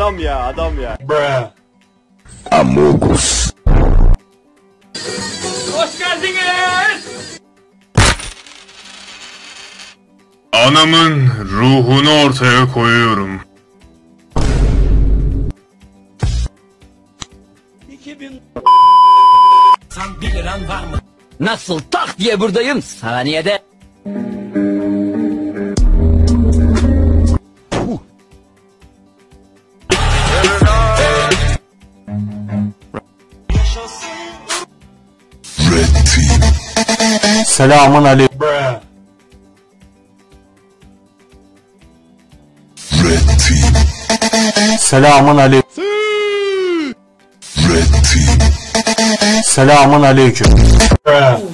Adam ya, adam ya. Bruh. Amogus. Hoş geldiniz. Anamın ruhunu ortaya koyuyorum. 2000. Sen 1 liran var mı? Nasıl tak diye buradayım saniyede. Red team. Selamun aleyküm. Bruh. Red team. Selamun aleyküm. Red team. Selamun aleyküm. Bruh.